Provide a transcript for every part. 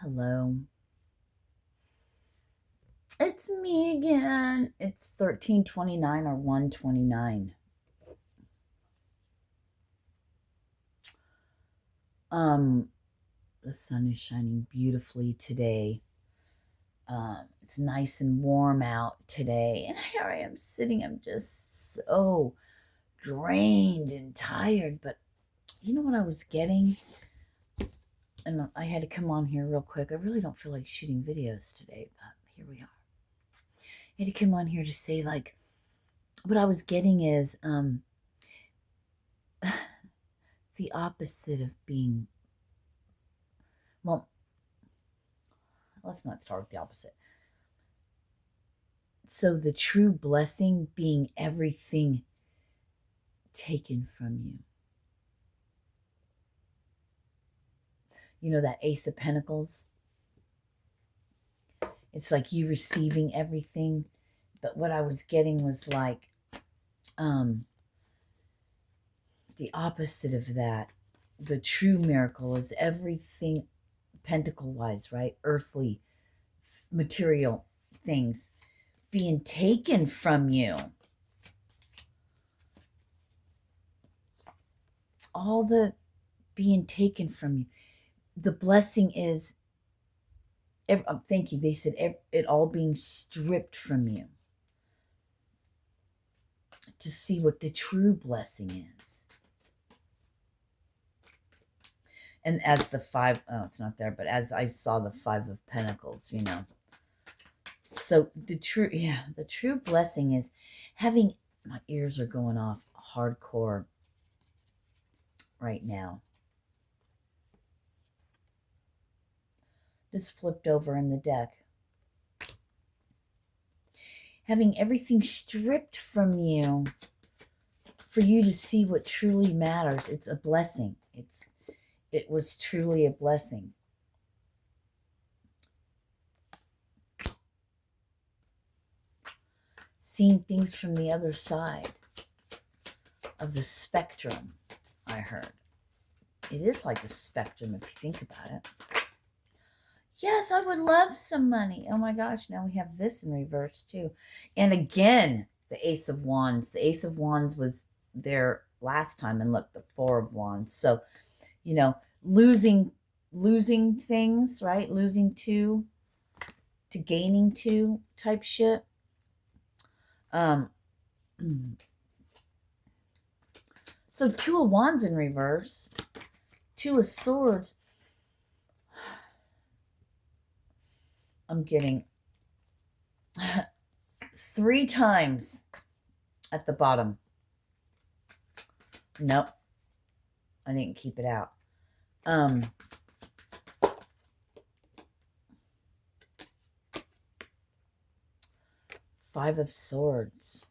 Hello. It's me again. It's 1329 or 129. The sun is shining beautifully today. It's nice and warm out today. And here I am sitting. I'm just so drained and tired. But you know what I was getting? And I had to come on here real quick. I really don't feel like shooting videos today, but here we are. I had to come on here to say, like, what I was getting is the opposite of being, well, let's not start with the opposite. So the true blessing being everything taken from you. You know, that Ace of Pentacles? It's like you receiving everything. But what I was getting was like the opposite of that. The true miracle is everything pentacle-wise, right? Earthly, material things being taken from you. All the being taken from you. The blessing is, thank you, they said it all being stripped from you. To see what the true blessing is. And as the five, oh, it's not there, but as I saw the Five of Pentacles, you know. So the true blessing is having, my ears are going off hardcore right now. Just flipped over in the deck. Having everything stripped from you for you to see what truly matters. It's a blessing. It was truly a blessing. Seeing things from the other side of the spectrum, I heard. It is like a spectrum if you think about it. Yes, I would love some money. Oh my gosh, now we have this in reverse too. And again, the Ace of Wands. The Ace of Wands was there last time, and look, the Four of Wands. So, you know, losing things, right? Losing two to gaining two type shit. So Two of Wands in reverse, Two of Swords. I'm getting 3 times at the bottom. Nope. I didn't keep it out. Five of Swords.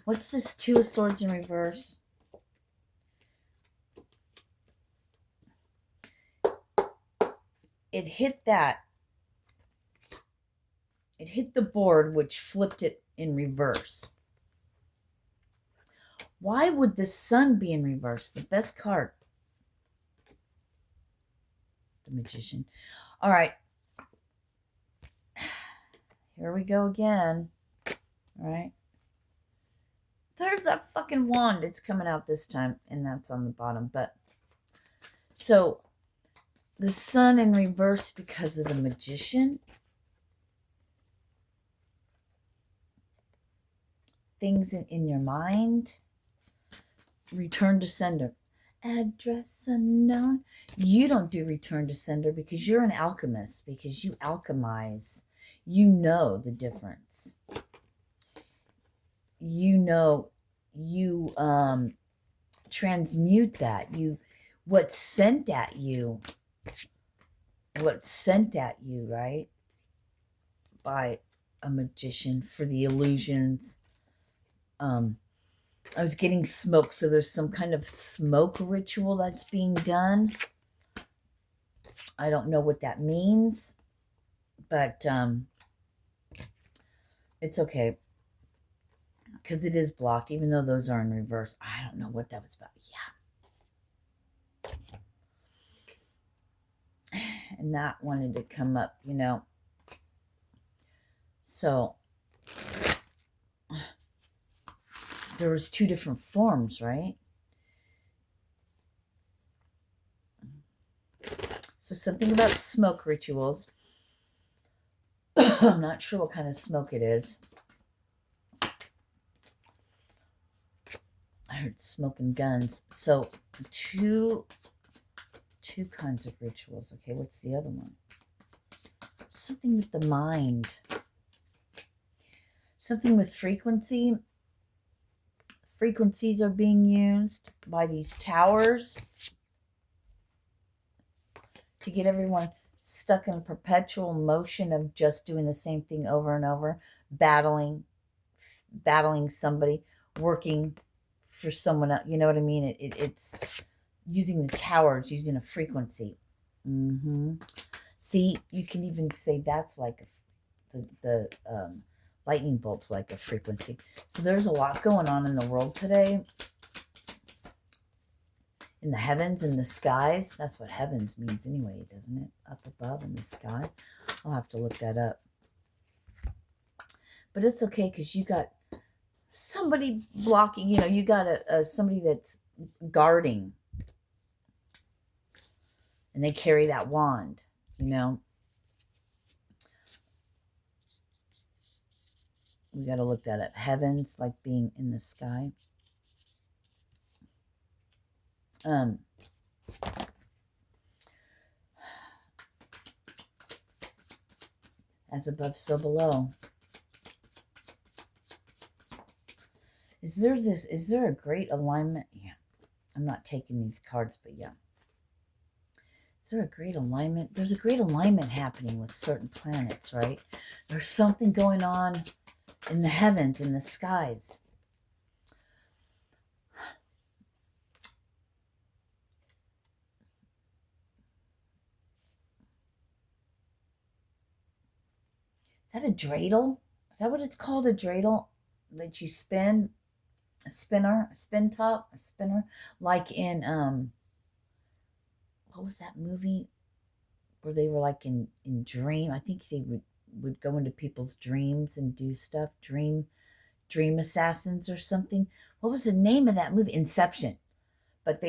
What's this Two of Swords in reverse? It hit that. It hit the board, which flipped it in reverse. Why would the Sun be in reverse? The best card. The Magician. All right. Here we go again. All right. There's that fucking wand. It's coming out this time, and that's on the bottom. But so the Sun in reverse because of the Magician. Things in your mind. Return to sender. Address unknown. You don't do return to sender because you're an alchemist, because you alchemize. You know the difference. You know, you transmute that. What's sent at you, right? By a magician for the illusions. I was getting smoke, so there's some kind of smoke ritual that's being done. I don't know what that means, but it's okay because it is blocked, even though those are in reverse. I don't know what that was about. Yeah. and that wanted to come up, you know. So there was two different forms, right? So something about smoke rituals. I'm not sure what kind of smoke it is. I heard smoke and guns. So two kinds of rituals. Okay, what's the other one? Something with the mind. Something with frequency. Frequencies are being used by these towers to get everyone stuck in a perpetual motion of just doing the same thing over and over, battling somebody, working for someone else. You know what I mean? It's using the towers, using a frequency. See, you can even say that's like the lightning bolts like a frequency. So there's a lot going on in the world today. In the heavens, in the skies. That's what heavens means anyway, doesn't it? Up above in the sky. I'll have to look that up. But it's okay because you got somebody blocking, you know, you got somebody that's guarding. And they carry that wand, you know. We got to look that up. Heavens, like being in the sky. As above, so below. Is there a great alignment? Yeah. I'm not taking these cards, but yeah. Is there a great alignment? There's a great alignment happening with certain planets, right? There's something going on in the heavens, in the skies. Is that a dreidel? Is that what it's called? A dreidel that you spin? A spinner? A spin top? A spinner? Like in, what was that movie where they were like in dream? I think they would go into people's dreams and do stuff. Dream assassins or something. What was the name of that movie? Inception. But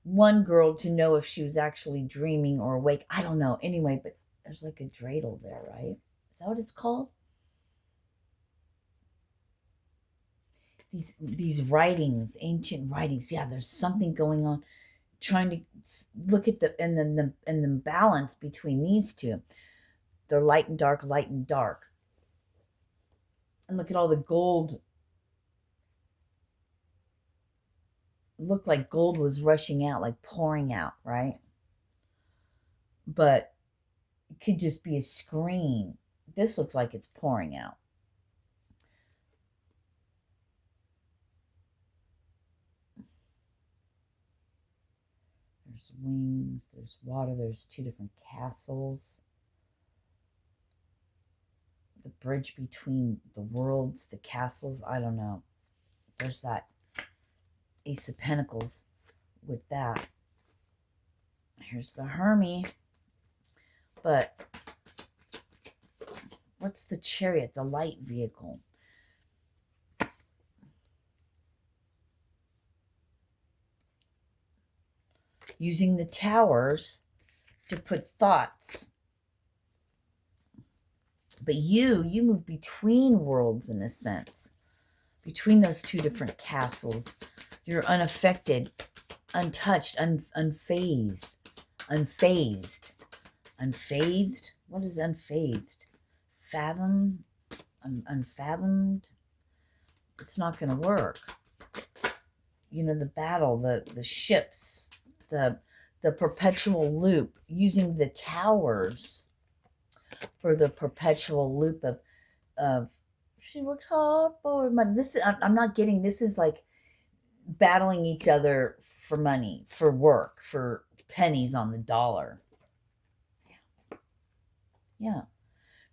one girl to know if she was actually dreaming or awake. I don't know. Anyway, but there's like a dreidel there, right? Is that what it's called? These writings, ancient writings. Yeah, there's something going on. Trying to look at the balance between these two. They're light and dark, light and dark. And look at all the gold. It looked like gold was rushing out, like pouring out, right? But it could just be a screen. This looks like it's pouring out. There's wings, there's water, there's two different castles. The bridge between the worlds, the castles, I don't know. There's that Ace of Pentacles with that. Here's the Hermit. But what's the Chariot, the light vehicle? Using the towers to put thoughts. But you move between worlds in a sense. Between those two different castles. You're unaffected, untouched, unfazed. Unfazed. Unfazed? What is unfazed? Fathom? Unfathomed? It's not going to work. You know, the battle, the ships, the perpetual loop, using the towers for the perpetual loop of she works hard for money. I'm not getting, this is like battling each other for money, for work, for pennies on the dollar. Yeah.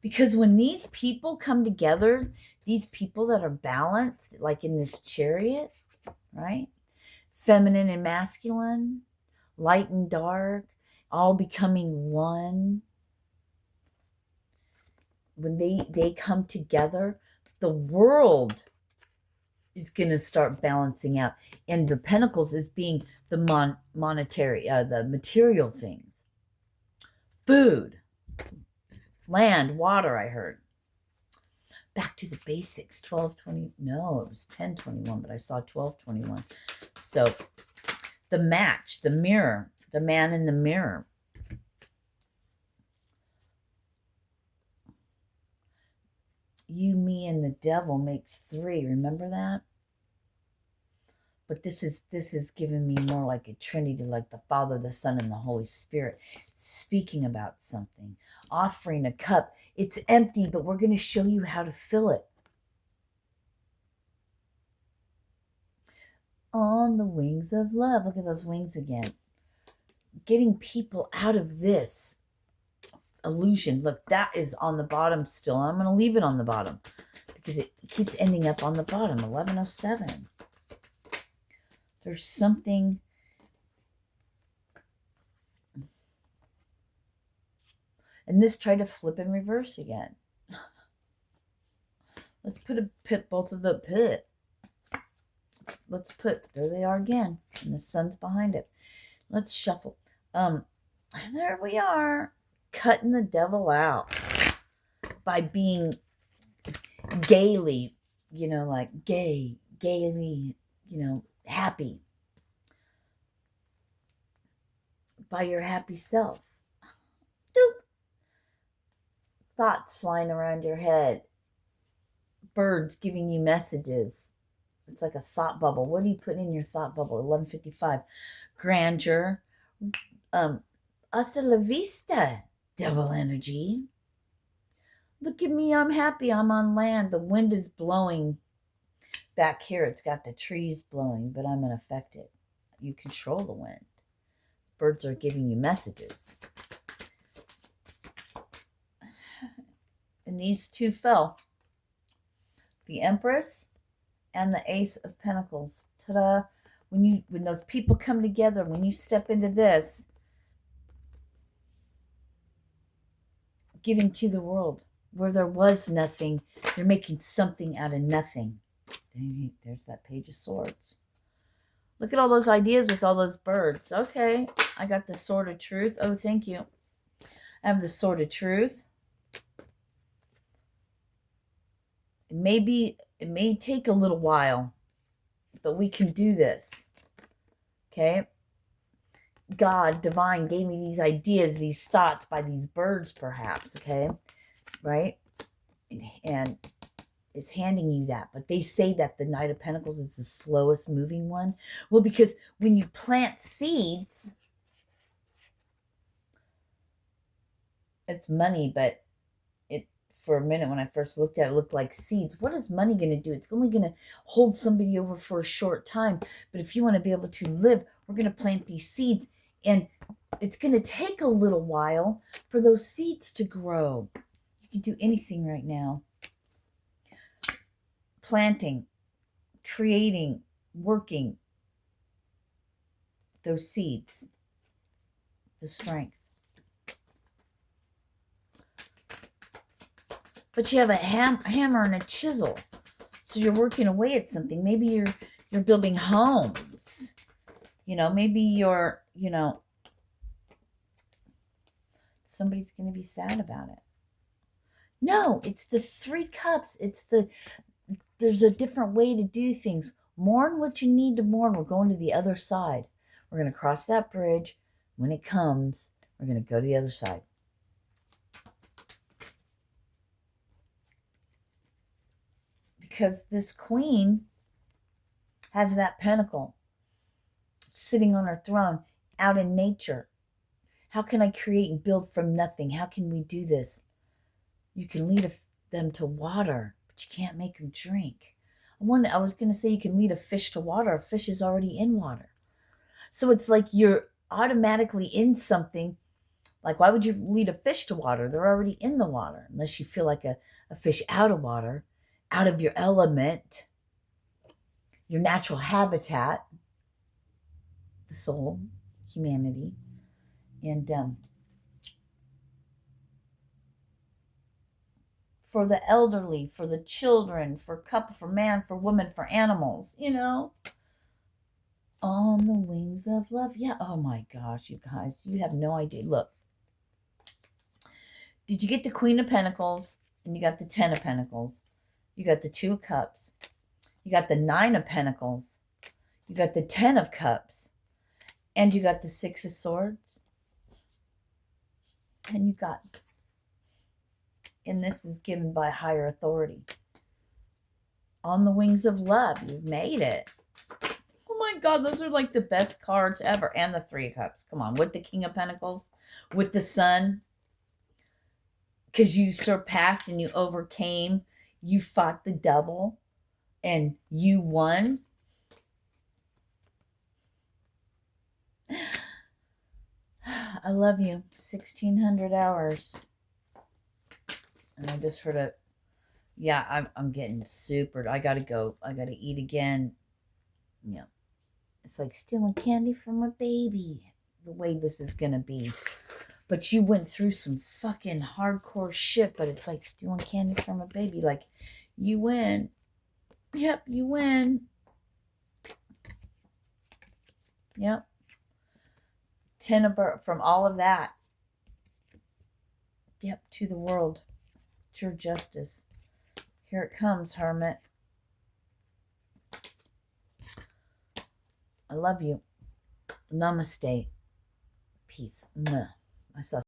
Because when these people come together, these people that are balanced, like in this Chariot, right? Feminine and masculine, light and dark, all becoming one. When they come together, the world is going to start balancing out. And the pentacles is being the monetary, the material things. Food, land, water, I heard. Back to the basics. 12:20. No, it was 10:21, but I saw 12:21. So the match, the mirror, the man in the mirror. You, me, and the devil makes 3. Remember that? But this is giving me more like a Trinity, like the Father, the Son, and the Holy Spirit speaking about something, offering a cup. It's empty, but we're going to show you how to fill it. On the wings of love. Look at those wings again. Getting people out of this illusion. Look, that is on the bottom still. I'm going to leave it on the bottom because it keeps ending up on the bottom. 1107. There's something. And this tried to flip and reverse again. Let's put both of the pit. Let's put, there they are again. And the sun's behind it. Let's shuffle. And there we are. Cutting the devil out. By being gaily, like gaily, happy. By your happy self. Doop. Thoughts flying around your head. Birds giving you messages. It's like a thought bubble. What are you putting in your thought bubble? 11:55. Grandeur. Hasta la vista, devil energy. Look at me. I'm happy. I'm on land. The wind is blowing. Back here, it's got the trees blowing, but I'm unaffected. You control the wind. Birds are giving you messages. And these two fell. The Empress and the Ace of Pentacles. Ta-da. When those people come together, when you step into this, giving to the world, where there was nothing, you're making something out of nothing. There's that Page of Swords. Look at all those ideas with all those birds. Okay, I got the Sword of Truth. Oh, thank you. I have the Sword of Truth. It may take a little while, but we can do this. Okay? God, divine, gave me these ideas, these thoughts by these birds, perhaps. Okay? Right? And is handing you that. But they say that the Knight of Pentacles is the slowest moving one. Well, because when you plant seeds, it's money, but for a minute when I first looked at it, looked like seeds. What is money going to do? It's only going to hold somebody over for a short time. But if you want to be able to live, we're going to plant these seeds. And it's going to take a little while for those seeds to grow. You can do anything right now. Planting, creating, working those seeds. The strength. But you have a hammer and a chisel. So you're working away at something. Maybe you're building homes. Maybe you're, somebody's going to be sad about it. No, it's the 3 cups. There's a different way to do things. Mourn what you need to mourn. We're going to the other side. We're going to cross that bridge. When it comes, we're going to go to the other side. Because this queen has that pentacle sitting on her throne out in nature. How can I create and build from nothing? How can we do this? You can lead them to water, but you can't make them drink. I was going to say you can lead a fish to water. A fish is already in water. So it's like you're automatically in something. Like, why would you lead a fish to water? They're already in the water. Unless you feel like a fish out of water. Out of your element, your natural habitat, the soul, humanity, And for the elderly, for the children, for couple, for man, for woman, for animals, you know. On the wings of love. Yeah. Oh my gosh, you guys, you have no idea. Look, did you get the Queen of Pentacles? And you got the Ten of Pentacles. You got the Two of Cups. You got the Nine of Pentacles. You got the Ten of Cups. And you got the Six of Swords. And you got, and this is given by higher authority. On the wings of love. You've made it. Oh my God, those are like the best cards ever. And the Three of Cups. Come on, with the King of Pentacles. With the Sun. Because you surpassed and you overcame. You fought the devil. And you won. I love you. 1,600 hours. And I just heard it. Yeah, I'm getting super. I gotta go. I gotta eat again. Yeah. It's like stealing candy from a baby. The way this is gonna be. But you went through some fucking hardcore shit. But it's like stealing candy from a baby. Like, you win. Yep, you win. Yep. 10 from all of that. Yep, to the world. It's your justice. Here it comes, Hermit. I love you. Namaste. Peace. I saw